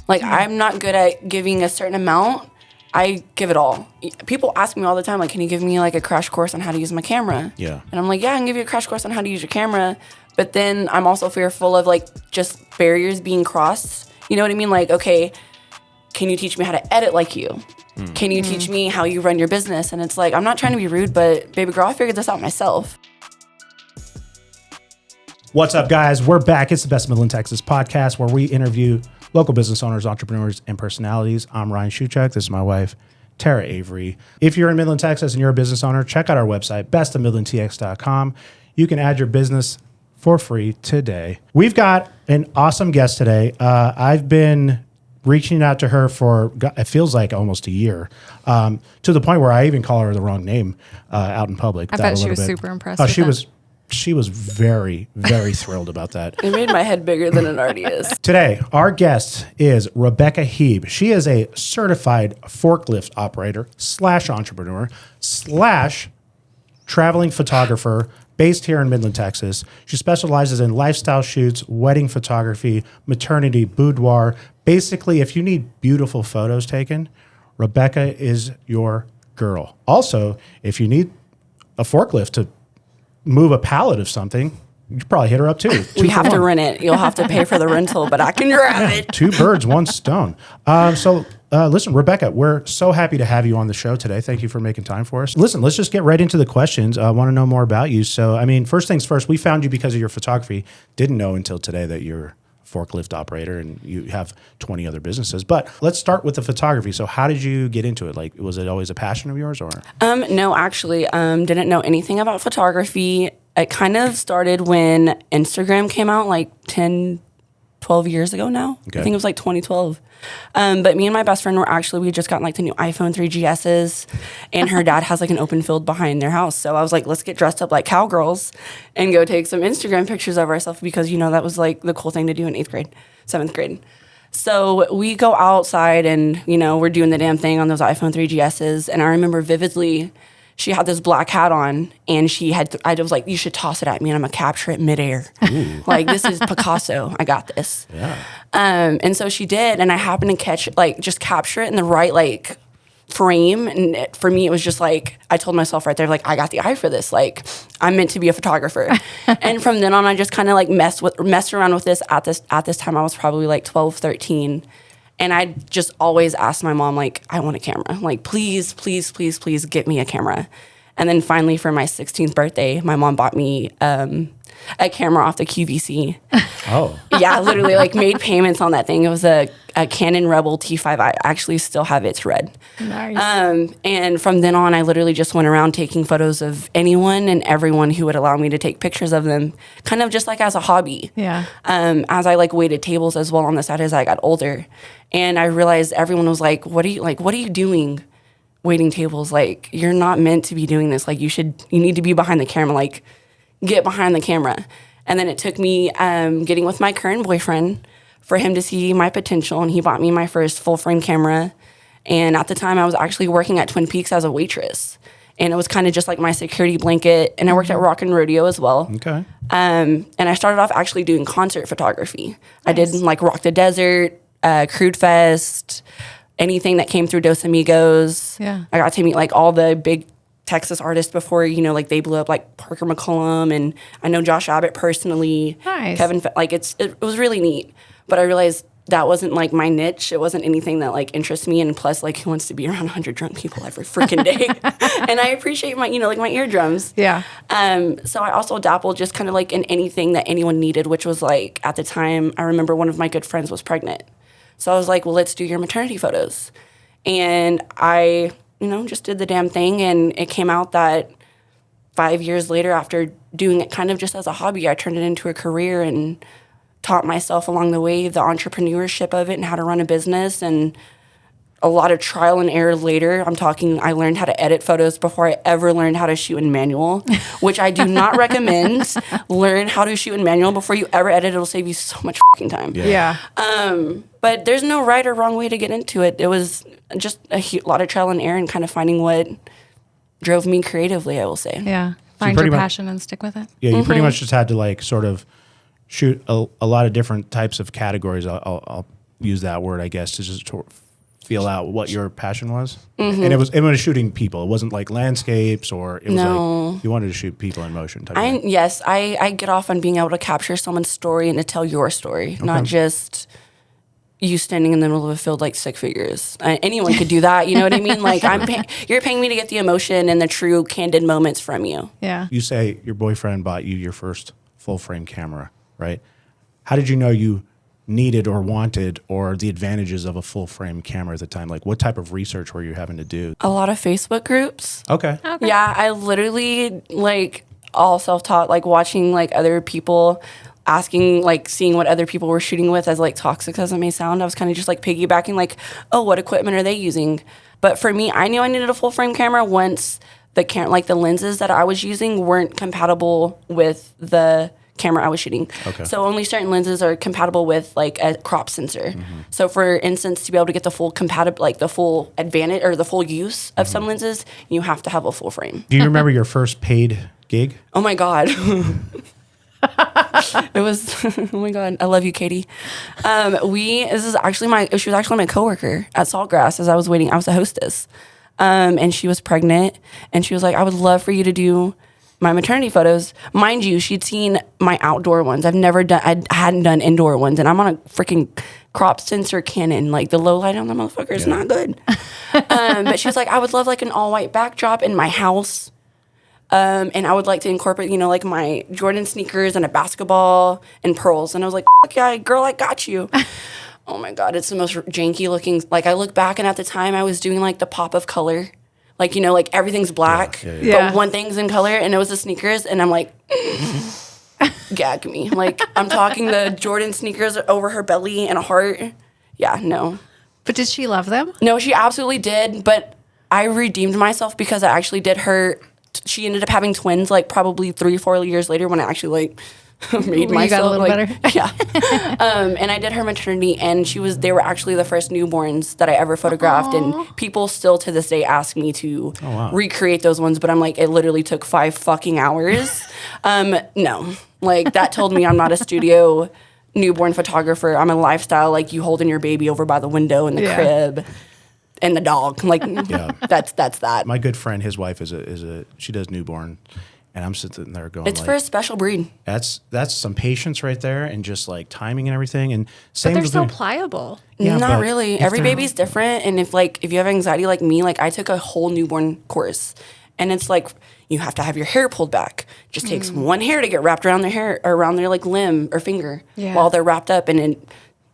Like, I'm not good at giving a certain amount. I give it all. People ask me all the time, like, can you give me like a crash course on how to use my camera? Yeah. And I'm like, yeah, I can give you a crash course on how to use your camera. But then I'm also fearful of like just barriers being crossed. You know what I mean? Like, okay, can you teach me how to edit like you? Can you teach me how you run your business? And it's like, I'm not trying to be rude, but baby girl, I figured this out myself. What's up, guys? We're back. It's the Best Midland Texas podcast where we interview local business owners, entrepreneurs, and personalities. I'm Ryan Shuchek. This is my wife, Tara Avery. If you're in Midland, Texas, and you're a business owner, check out our website, bestofmidlandtx.com. You can add your business for free today. We've got an awesome guest today. I've been reaching out to her for, it feels like almost a year, to the point where I even call her the wrong name out in public. I bet she was super impressed. Oh, she was very, very thrilled about that. It made my head bigger than it already is. Today, our guest is Rebecca Hieb. She is a certified forklift operator / entrepreneur / traveling photographer based here in Midland, Texas. She specializes in lifestyle shoots, wedding photography, maternity, boudoir. Basically, if you need beautiful photos taken, Rebecca is your girl. Also, if you need a forklift to move a pallet of something, you probably hit her up too. We have to rent it. You'll have to pay for the rental, but I can grab it. Two birds, one stone. Listen, Rebecca, we're so happy to have you on the show today. Thank you for making time for us. Listen, let's just get right into the questions. I want to know more about you. So, I mean, first things first, we found you because of your photography. Didn't know until today that you're a forklift operator and you have 20 other businesses. But let's start with the photography. So how did you get into it? Like, was it always a passion of yours or? No, actually, didn't know anything about photography. It kind of started when Instagram came out like 10, 12 years ago now. Okay. I think it was like 2012. But me and my best friend we just got like the new iPhone 3GSs and her dad has like an open field behind their house. So I was like, let's get dressed up like cowgirls and go take some Instagram pictures of ourselves because, you know, that was like the cool thing to do in 7th grade. So we go outside and, you know, we're doing the damn thing on those iPhone 3GSs. And I remember vividly, she had this black hat on and I was like, you should toss it at me and I'm going to capture it midair. Like, this is Picasso. I got this. Yeah. And so she did. And I happened to just capture it in the right, like, frame. And for me, it was just like, I told myself right there, like, I got the eye for this. Like, I'm meant to be a photographer. And from then on, I just kind of like messed around with this. At this time, I was probably like 12, 13. And I just always asked my mom, like, I want a camera. Like, please, please, please, please get me a camera. And then finally, for my 16th birthday, my mom bought me a camera off the QVC. Oh. Yeah, literally, like, made payments on that thing. It was a Canon Rebel T5. I actually still have its red. Nice. And from then on, I literally just went around taking photos of anyone and everyone who would allow me to take pictures of them, kind of just like as a hobby. Yeah. As I like waited tables as well on the side as I got older. And I realized everyone was like, what are you doing waiting tables? Like, you're not meant to be doing this. Like, you need to be behind the camera. Like, get behind the camera. And then it took me getting with my current boyfriend for him to see my potential. And he bought me my first full frame camera. And at the time, I was actually working at Twin Peaks as a waitress. And it was kind of just like my security blanket. And I worked at Rock and Rodeo as well. Okay. And I started off actually doing concert photography. Nice. I did like Rock the Desert, Crude Fest, anything that came through Dos Amigos. Yeah. I got to meet like all the big Texas artists before, you know, like they blew up, like Parker McCollum, and I know Josh Abbott personally. Nice. It was really neat. But I realized that wasn't like my niche. It wasn't anything that like interests me. And plus, like, who wants to be around 100 drunk people every freaking day? And I appreciate my, you know, like my eardrums. Yeah. So I also dabbled just kind of like in anything that anyone needed, which was like, at the time, I remember one of my good friends was pregnant. So I was like, well, let's do your maternity photos. And I, you know, just did the damn thing. And it came out that 5 years later, after doing it kind of just as a hobby, I turned it into a career and taught myself along the way the entrepreneurship of it and how to run a business. And a lot of trial and error later. I learned how to edit photos before I ever learned how to shoot in manual, which I do not recommend. Learn how to shoot in manual before you ever edit. It'll save you so much fucking time. Yeah. But there's no right or wrong way to get into it. It was just a lot of trial and error and kind of finding what drove me creatively, I will say. Yeah. Find your passion and stick with it. Yeah, you pretty much just had to like sort of shoot a lot of different types of categories. I'll use that word, I guess, to just feel out what your passion was. And it was shooting people. It wasn't like landscapes, or it was like you wanted to shoot people in motion type thing. Yes, I get off on being able to capture someone's story and to tell your story, not just you standing in the middle of a field like stick figures. Anyone could do that, you know what I mean? Like you're paying me to get the emotion and the true candid moments from you. Yeah. You say your boyfriend bought you your first full frame camera, right? How did you know you needed or wanted or the advantages of a full frame camera at the time? Like what type of research were you having to do? A lot of Facebook groups. Okay. Yeah, I literally like all self-taught, like watching like other people asking, like seeing what other people were shooting with, as like toxic as it may sound. I was kind of just like piggybacking, like, oh, what equipment are they using? But for me, I knew I needed a full frame camera once the lenses that I was using weren't compatible with the camera I was shooting. Okay. So only certain lenses are compatible with like a crop sensor. So for instance, to be able to get the full the full advantage or the full use of some lenses, you have to have a full frame. Do you remember your first paid gig? Oh my God. It was, oh my God, I love you, Katie. She was actually my coworker at Saltgrass as I was waiting. I was a hostess. And she was pregnant and she was like, I would love for you to do my maternity photos. Mind you, she'd seen my outdoor ones. I hadn't done indoor ones, and I'm on a freaking crop sensor Canon. Like the low light on the motherfucker is not good. But she was like, I would love like an all white backdrop in my house. And I would like to incorporate, like my Jordan sneakers and a basketball and pearls. And I was like, fuck yeah, girl, I got you. Oh my God, it's the most janky looking. Like I look back and at the time I was doing like the pop of color. Like, like everything's black, but one thing's in color, and it was the sneakers. And I'm like, gag me. Like I'm talking the Jordan sneakers over her belly and a heart. Yeah, no. But did she love them? No, she absolutely did. But I redeemed myself because I actually did her. She ended up having twins like probably 3 or 4 years later when I actually like made myself. You got a little better. Yeah. And I did her maternity, and they were actually the first newborns that I ever photographed. And people still to this day ask me to recreate those ones, but I'm like, it literally took 5 fucking hours. No, like that told me I'm not a studio newborn photographer. I'm a lifestyle, like you holding your baby over by the window in the crib. And the dog, like that's that. My good friend, his wife she does newborn, and I'm sitting there going, it's for a special breed. That's some patience right there, and just like timing and everything. And but they're so pliable. Yeah, not really. Every baby's different, and if you have anxiety like me, like I took a whole newborn course, and it's like you have to have your hair pulled back. It just takes one hair to get wrapped around their hair or around their like limb or finger while they're wrapped up, and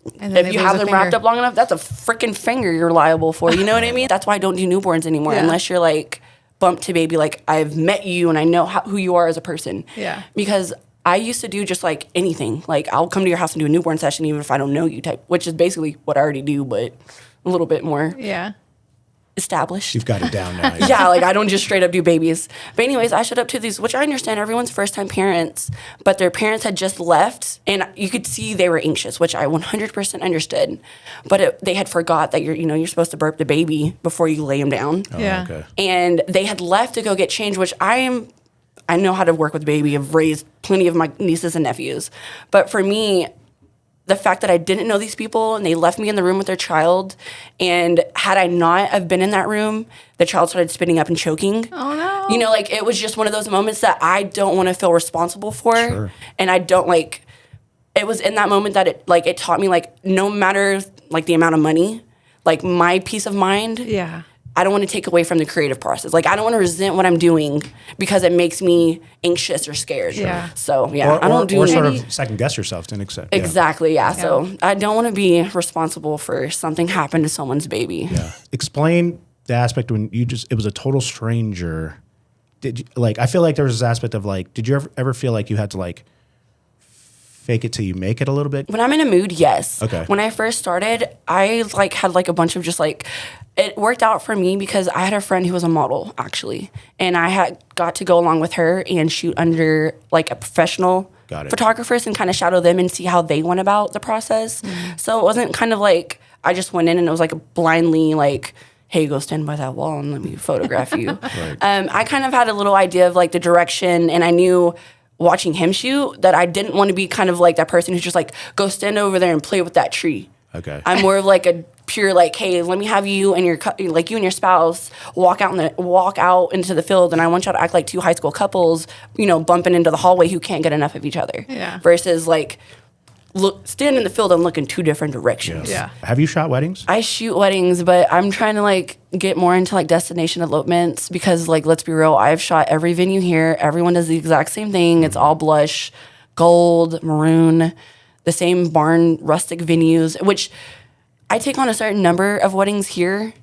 if you have them wrapped up long enough, that's a freaking finger you're liable for. You know what I mean? That's why I don't do newborns anymore unless you're like bump to baby. Like I've met you and I know who you are as a person. Yeah. Because I used to do just like anything. Like I'll come to your house and do a newborn session even if I don't know you type, which is basically what I already do, but a little bit more. Yeah. Established. You've got it down now. Yeah, like I don't just straight up do babies. But anyways, I showed up to these, which I understand everyone's first time parents, but their parents had just left and you could see they were anxious, which I 100% understood. But they had forgot that you're supposed to burp the baby before you lay him down. Oh, yeah. Okay. And they had left to go get changed, which I know how to work with baby. I've raised plenty of my nieces and nephews. But for me, the fact that I didn't know these people and they left me in the room with their child, and had I not have been in that room, the child started spitting up and choking. Oh no. Like it was just one of those moments that I don't want to feel responsible for. Sure. And I don't like, it was in that moment that it taught me like no matter like the amount of money, like my peace of mind. Yeah. I don't want to take away from the creative process. Like I don't want to resent what I'm doing because it makes me anxious or scared. Yeah. So yeah, I don't do. Or sort of second guess yourself to an extent. Exactly. Yeah. So I don't want to be responsible for something happened to someone's baby. Yeah. Explain the aspect when it was a total stranger. Did you, I feel like there was this aspect of did you ever feel like you had to fake it till you make it a little bit? When I'm in a mood, yes. Okay. When I first started, I had a bunch of just it worked out for me because I had a friend who was a model actually, and I had got to go along with her and shoot under a professional photographers and kind of shadow them and see how they went about the process. So it wasn't kind of I just went in and it was blindly hey, go stand by that wall and let me photograph you. Right. I kind of had a little idea of the direction, and I knew watching him shoot that I didn't want to be kind of that person who's just go stand over there and play with that tree. Okay. I'm more of like a pure like, hey, let me have you and you and your spouse walk out into the field, and I want y'all to act like two high school couples, bumping into the hallway who can't get enough of each other. Yeah. Versus like stand in the field and look in two different directions. Yeah. Have you shot weddings? I shoot weddings, but I'm trying to like get more into like destination elopements because like, let's be real, I've shot every venue here. Everyone does the exact same thing. It's all blush, gold, maroon, the same barn rustic venues, which I take on a certain number of weddings here,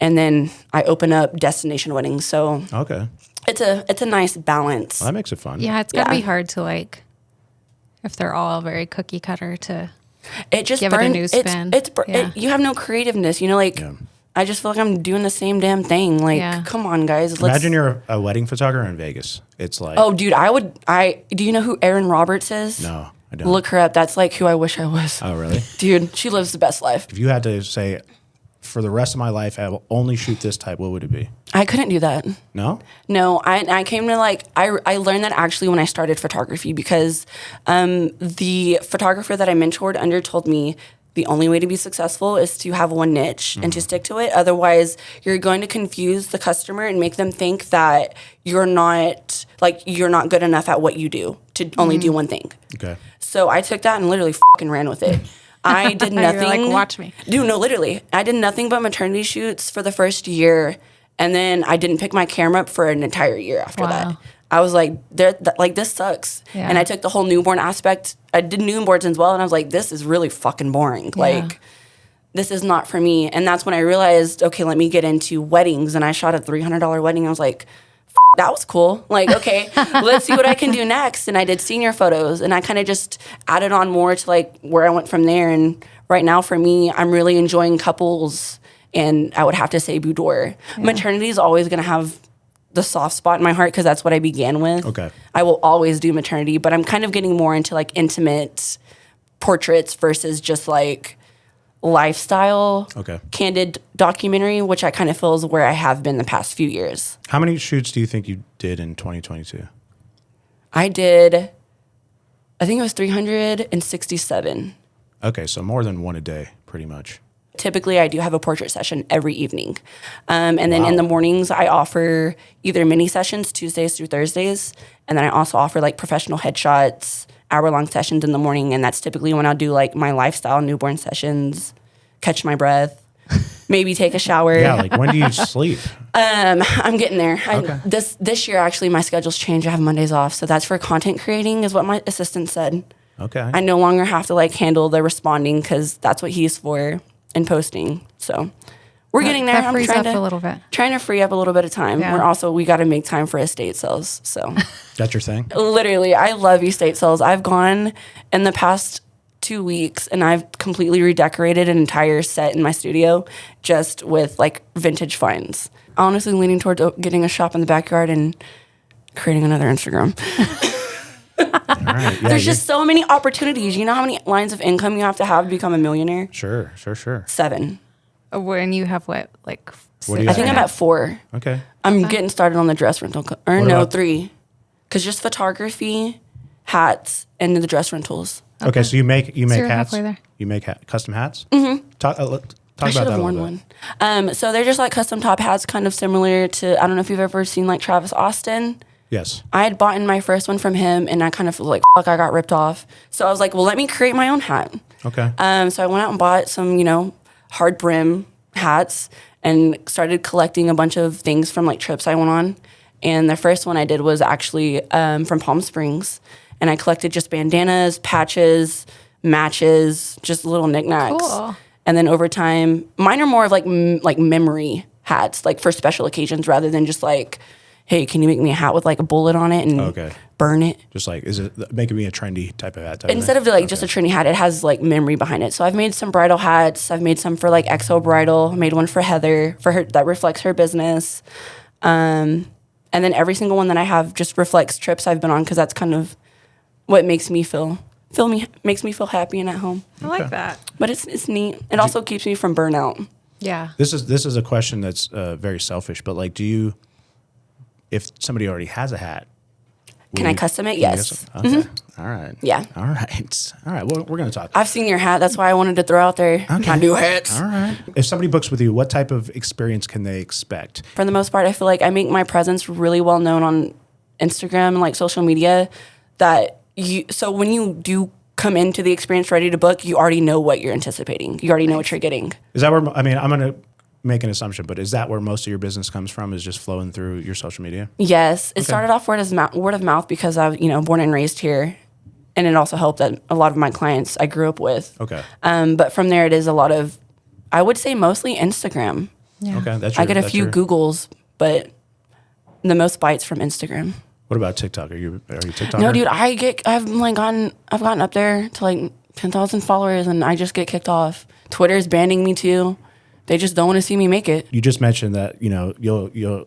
and then I open up destination weddings. So Okay. it's a nice balance. Well, that makes it fun. Yeah, it's gotta Yeah. be hard to like, if they're all very cookie cutter to. It just Give it a new spin. Yeah. You have no creativeness. I just feel like I'm doing the same damn thing. Like, Yeah. come on, guys. Imagine you're a wedding photographer in Vegas. It's like, Oh, dude, do you know who Erin Roberts is? no, I don't. Look her up. That's like who I wish I was. Oh, really? Dude, she lives the best life. If you had to say, for the rest of my life, I will only shoot this type, what would it be? I couldn't do that. No? No, I came to I learned that actually when I started photography because the photographer that I mentored under told me the only way to be successful is to have one niche and to stick to it. Otherwise, you're going to confuse the customer and make them think that you're not good enough at what you do to only do one thing. Okay. So I took that and literally fucking ran with it. I did You're nothing. like, watch me. Dude, no, literally. I did nothing but maternity shoots for the first year. And then I didn't pick my camera up for an entire year after that. Wow. I was like, this sucks. Yeah. And I took the whole newborn aspect. I did newborns as well. And I was like, this is really fucking boring. Like, this is not for me. And that's when I realized, okay, let me get into weddings. And I shot a $300 wedding. I was like, that was cool. Like, okay, let's see what I can do next. And I did senior photos, and I kind of just added on more to like where I went from there. And right now for me, I'm really enjoying couples, and I would have to say boudoir. Maternity is always going to have the soft spot in my heart because that's what I began with. Okay. I will always do maternity, but I'm kind of getting more into like intimate portraits versus just like lifestyle, Okay. candid documentary, which I kind of feel is where I have been the past few years. How many shoots do you think you did in 2022? I did, I think it was 367. Okay, so more than one a day, pretty much. Typically, I do have a portrait session every evening. And then in Wow. the mornings, I offer either mini sessions, Tuesdays through Thursdays. And then I also offer like professional headshots, hour-long sessions in the morning. And that's typically when I'll do like my lifestyle newborn sessions, catch my breath, maybe take a shower. Yeah, like when do you sleep? I'm getting there. Okay. This year, actually, my schedule's changed. I have Mondays off. So that's for content creating is what my assistant said. Okay. I no longer have to like handle the responding because that's what he's for and posting. So we're getting there. That frees up a little bit. Trying to free up a little bit of time. Yeah. We got to make time for estate sales. So That's your thing? literally, I love estate sales. I've gone in the past 2 weeks and I've completely redecorated an entire set in my studio just with like vintage finds. Honestly, leaning towards getting a shop in the backyard and creating another Instagram. All right. Yeah, There's just so many opportunities. You know how many lines of income you have to become a millionaire? Sure. 7. When you have what, like? What do you I think have? I'm at 4. Okay. I'm getting started on the dress rental. What about- 3. Because just photography, hats, and the dress rentals. Okay, so you make you're hats. halfway there. You make custom hats? Mm-hmm. Talk I about should that have a worn little bit. one. So they're just like custom top hats, kind of similar to, I don't know if you've ever seen like Travis Austin. Yes. I had bought in my first one from him, and I kind of feel like, fuck, I got ripped off. So I was like, well, let me create my own hat. Okay. So I went out and bought some, hard brim hats and started collecting a bunch of things from like trips I went on. And the first one I did was actually from Palm Springs. And I collected just bandanas, patches, matches, just little knickknacks. Cool. And then over time, mine are more of like memory hats, like for special occasions rather than just like, hey, can you make me a hat with like a bullet on it and Okay. burn it? Just like, is it making me a trendy type of hat? Instead of like just a trendy hat, it has like memory behind it. So I've made some bridal hats. I've made some for like XO Bridal. I made one for Heather for her that reflects her business. And then every single one that I have just reflects trips I've been on because that's kind of what makes me feel happy and at home. I like that. But it's neat. It also keeps me from burnout. Yeah. This is a question that's very selfish, but like, if somebody already has a hat, Can I custom it? Yes. Okay. All right. Yeah. All right. All right. Well, we're going to talk. I've seen your hat. That's why I wanted to throw out there my new hats. All right. If somebody books with you, what type of experience can they expect? For the most part, I feel like I make my presence really well known on Instagram and like social media so when you do come into the experience ready to book, you already know what you're anticipating. You already know what you're getting. Is that where, I'm going to make an assumption, but is that where most of your business comes from, is just flowing through your social media? Yes. It started off word of mouth because I was, born and raised here. And it also helped that a lot of my clients I grew up with. Okay. But from there, it is a lot of, I would say mostly Instagram. Yeah. Okay. I get a few Googles, but the most bites from Instagram. What about TikTok? Are you TikToker? No, dude, I've gotten up there to like 10,000 followers and I just get kicked off. Twitter's banning me too. They just don't want to see me make it. You just mentioned that, you'll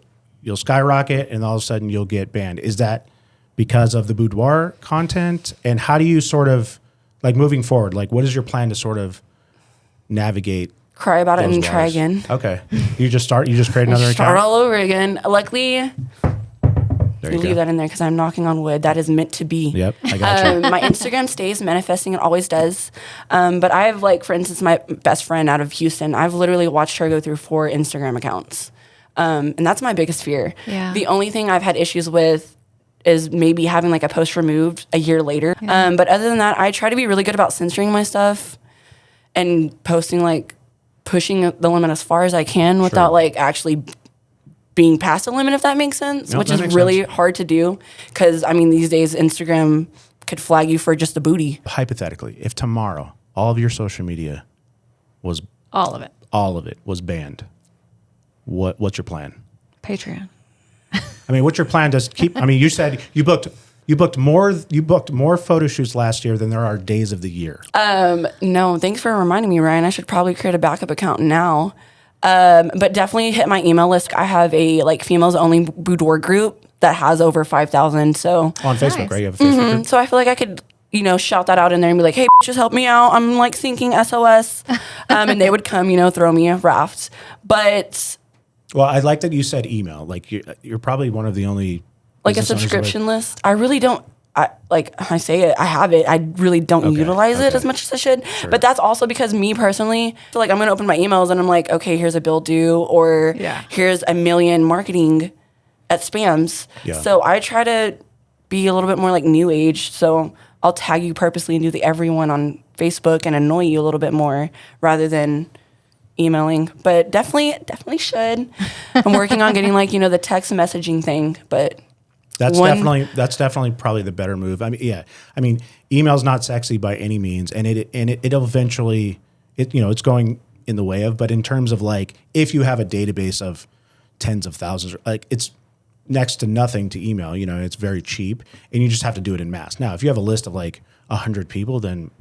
skyrocket and all of a sudden you'll get banned. Is that because of the boudoir content? And how do you sort of, like, moving forward, like, what is your plan to sort of navigate? Cry about it and bars? try again. Okay. You just create another Start account? all over again. Luckily, There you you leave go. that in there because I'm knocking on wood. That is meant to be. Yep, I got you. My Instagram stays manifesting. It always does. But I have, like, for instance, my best friend out of Houston, I've literally watched her go through 4 Instagram accounts. And that's my biggest fear. Yeah. The only thing I've had issues with is maybe having like a post removed a year later. Yeah. But other than that, I try to be really good about censoring my stuff and posting, like, pushing the limit as far as I can without like actually being past the limit, if that makes sense, Nope, which that is makes really sense. hard to do. Cause I mean, these days Instagram could flag you for just a booty. Hypothetically, if tomorrow all of your social media was All of it. banned, what's your plan? Patreon. I mean, what's your plan to keep? I mean, you said you booked more photo shoots last year than there are days of the year. No, thanks for reminding me, Ryan. I should probably create a backup account now. But definitely hit my email list. I have a like females only boudoir group that has over 5,000. So On Facebook, Nice. right? You have a Facebook group? so I feel like I could, shout that out in there and be like, hey, just help me out. I'm like sinking SOS. And they would come, throw me a raft. But Well, I like that you said email. Like you're probably one of the only like a business owners subscription list, I really don't. I say it, I have it. I really don't utilize it as much as I should. Sure. But that's also because me personally, I feel like I'm going to open my emails and I'm like, okay, here's a bill due, or here's a million marketing at spams. Yeah. So I try to be a little bit more like new age. So I'll tag you purposely and do the everyone on Facebook and annoy you a little bit more rather than emailing. But definitely should. I'm working on getting like, the text messaging thing, but That's definitely probably the better move. I mean, yeah. I mean, email's not sexy by any means, and it'll eventually it's going in the way of. But in terms of like, if you have a database of tens of thousands, like it's next to nothing to email. It's very cheap, and you just have to do it in mass. Now, if you have a list of like 100 people, then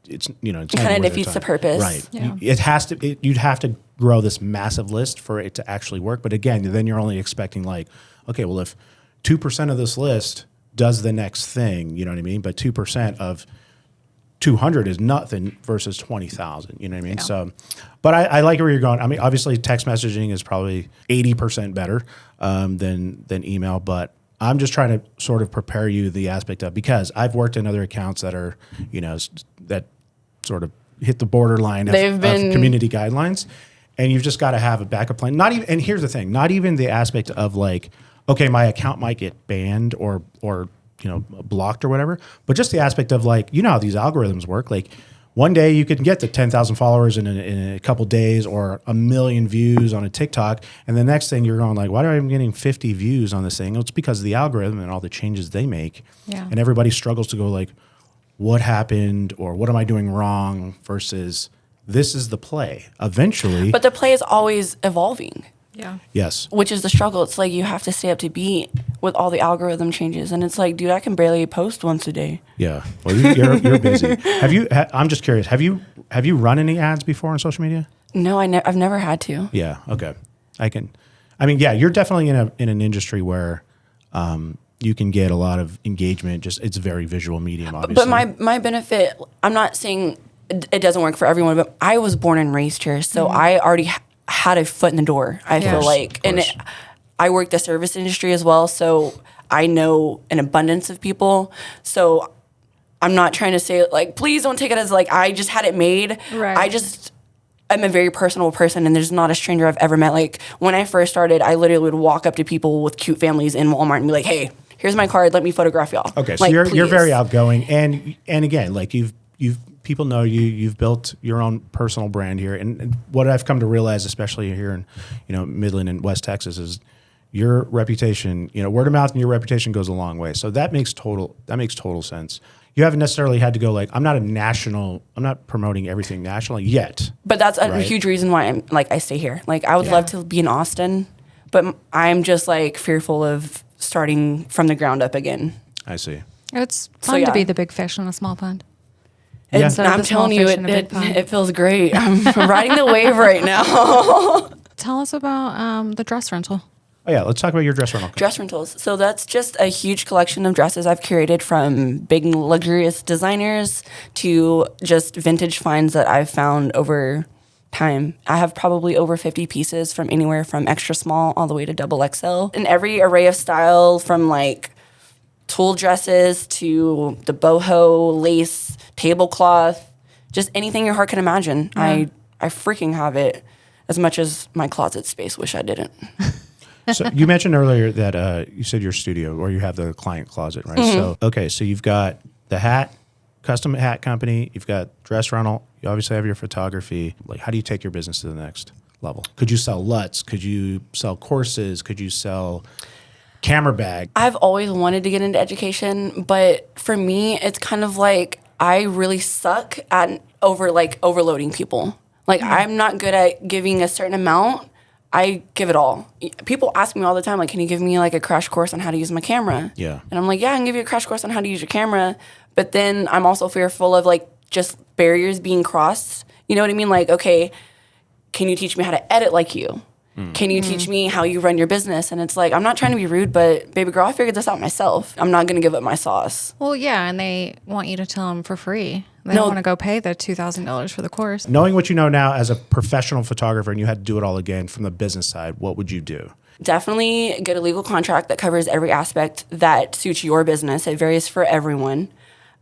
it's it's kind of worth your defeats the time. purpose. Right. Yeah. It has to. You'd have to grow this massive list for it to actually work. But again, then you're only expecting like, okay, well if 2% of this list does the next thing, you know what I mean? But 2% of 200 is nothing versus 20,000, you know what I mean? Yeah. So, but I like where you're going. I mean, obviously text messaging is probably 80% better than email, but I'm just trying to sort of prepare you the aspect of, because I've worked in other accounts that are, that sort of hit the borderline of community guidelines, and you've just got to have a backup plan. Not even, and here's the thing, not even the aspect of like, okay, my account might get banned or blocked or whatever, but just the aspect of like, how these algorithms work. Like one day you could get to 10,000 followers in a couple days or 1 million views on a TikTok, and the next thing you're going like, why am I getting 50 views on this thing? Well, it's because of the algorithm and all the changes they make. Yeah. And everybody struggles to go like, what happened or what am I doing wrong versus this is the play. Eventually. But the play is always evolving. Yeah. Yes. Which is the struggle. It's like you have to stay up to beat with all the algorithm changes, and it's like, dude, I can barely post once a day. Yeah. Well, you're busy. I'm just curious. Have you run any ads before on social media? No, I've never had to. Yeah. Okay. Yeah. You're definitely in an industry where you can get a lot of engagement. Just it's a very visual medium, obviously. But my benefit, I'm not saying it doesn't work for everyone, but I was born and raised here, so I already had a foot in the door. I feel like, and I work the service industry as well, so I know an abundance of people. So I'm not trying to say like, please don't take it as like, I just had it made. Right. I'm a very personal person, and there's not a stranger I've ever met. Like when I first started, I literally would walk up to people with cute families in Walmart and be like, hey, here's my card. Let me photograph y'all. Okay. So like, you're very outgoing. And again, like people know you've built your own personal brand here. And what I've come to realize, especially here in, Midland and West Texas, is your reputation, word of mouth and your reputation goes a long way. So that makes total sense. You haven't necessarily had to go like, I'm not promoting everything nationally yet. But that's a huge reason why I stay here. Like I would love to be in Austin, but I'm just like fearful of starting from the ground up again. I see. It's fun to be the big fish in a small pond. And I'm telling you, it feels great. I'm riding the wave right now. Tell us about the dress rental. Oh, yeah. Let's talk about your dress rental. Dress rentals. So that's just a huge collection of dresses I've curated, from big luxurious designers to just vintage finds that I've found over time. I have probably over 50 pieces from anywhere from extra small all the way to double XL. In every array of style, from like tulle dresses to the boho, lace, tablecloth, just anything your heart can imagine. Yeah. I freaking have it, as much as my closet space wish I didn't. So you mentioned earlier that you said your studio, or you have the client closet, right? Mm-hmm. So you've got the hat, custom hat company, you've got dress rental, you obviously have your photography. Like, how do you take your business to the next level? Could you sell LUTs? Could you sell courses? Could you sell camera bag? I've always wanted to get into education, but for me, it's kind of like I really suck at overloading people. Like, I'm not good at giving a certain amount. I give it all. People ask me all the time, like, can you give me like a crash course on how to use my camera? Yeah. And I'm like, yeah, I can give you a crash course on how to use your camera. But then I'm also fearful of like just barriers being crossed. You know what I mean? Like, okay, can you teach me how to edit like you? Can you teach me how you run your business? And it's like, I'm not trying to be rude, but baby girl, I figured this out myself. I'm not going to give up my sauce. Well, yeah, and they want you to tell them for free. They don't want to go pay the $2,000 for the course. Knowing what you know now as a professional photographer, and you had to do it all again from the business side, what would you do? Definitely get a legal contract that covers every aspect that suits your business. It varies for everyone.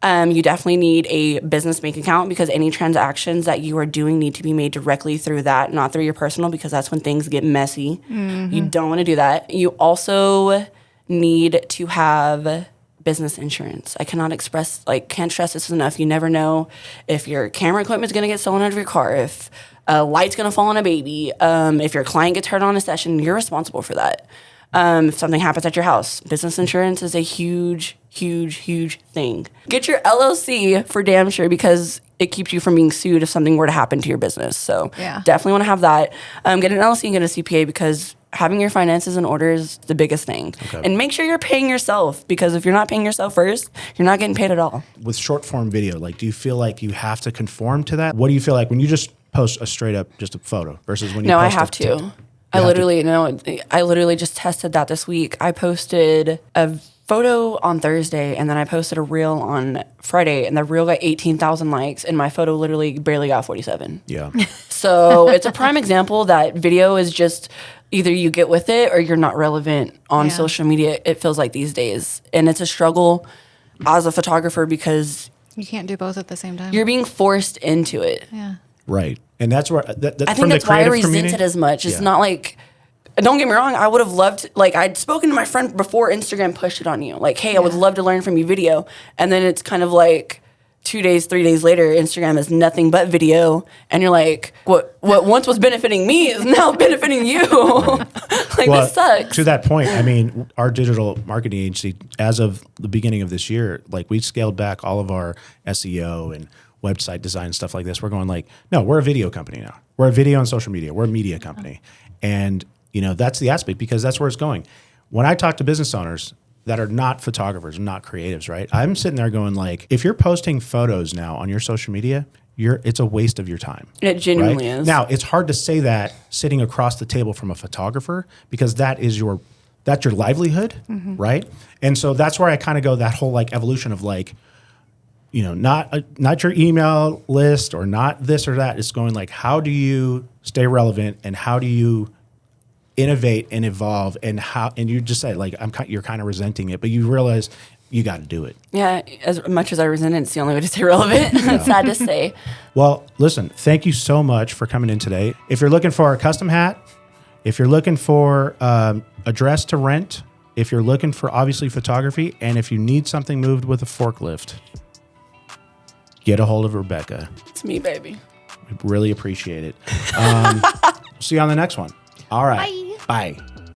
You definitely need a business bank account, because any transactions that you are doing need to be made directly through that, not through your personal, because that's when things get messy. Mm-hmm. You don't want to do that. You also need to have business insurance. I can't stress this enough. You never know if your camera equipment is going to get stolen out of your car, if a light's going to fall on a baby, if your client gets hurt on a session, you're responsible for that. If something happens at your house, business insurance is a huge, huge, huge thing. Get your LLC for damn sure, because it keeps you from being sued if something were to happen to your business. So definitely want to have that. Get an LLC and get a CPA, because having your finances in order is the biggest thing. Okay. And make sure you're paying yourself, because if you're not paying yourself first, you're not getting paid at all. With short form video, like, do you feel like you have to conform to that? What do you feel like when you just post a straight up just a photo versus when you post I have to. I literally just tested that this week. I posted a photo on Thursday, and then I posted a reel on Friday, and the reel got 18,000 likes, and my photo literally barely got 47. Yeah. So it's a prime example that video is just either you get with it or you're not relevant on social media, it feels like these days. And it's a struggle as a photographer, because you can't do both at the same time. You're being forced into it. Yeah. Right. And that's where I think that's why I resent it as much. It's not like, don't get me wrong, I would have loved, like, I'd spoken to my friend before Instagram pushed it on you. Like, hey, I would love to learn from you video. And then it's kind of like 2 days, 3 days later, Instagram is nothing but video. And you're like, what once was benefiting me is now benefiting you. This sucks. To that point, I mean, our digital marketing agency, as of the beginning of this year, like, we scaled back all of our SEO and website design, stuff like this. We're going like, no, we're a video company now. We're a video and social media. We're a media company. And, that's the aspect, because that's where it's going. When I talk to business owners that are not photographers, not creatives, right? I'm sitting there going like, if you're posting photos now on your social media, it's a waste of your time. It genuinely is. Now, it's hard to say that sitting across the table from a photographer, because that's your livelihood, right? And so that's where I kind of go that whole like evolution of like, not your email list or not this or that. It's going like, how do you stay relevant, and how do you innovate and evolve, and you just said like you're kind of resenting it, but you realize you got to do it. Yeah, as much as I resent it, it's the only way to stay relevant. It's sad to say. Well, listen, thank you so much for coming in today. If you're looking for a custom hat, if you're looking for a dress to rent, if you're looking for obviously photography, and if you need something moved with a forklift, get a hold of Rebecca. It's me, baby. We really appreciate it. See you on the next one. All right. Bye. Bye.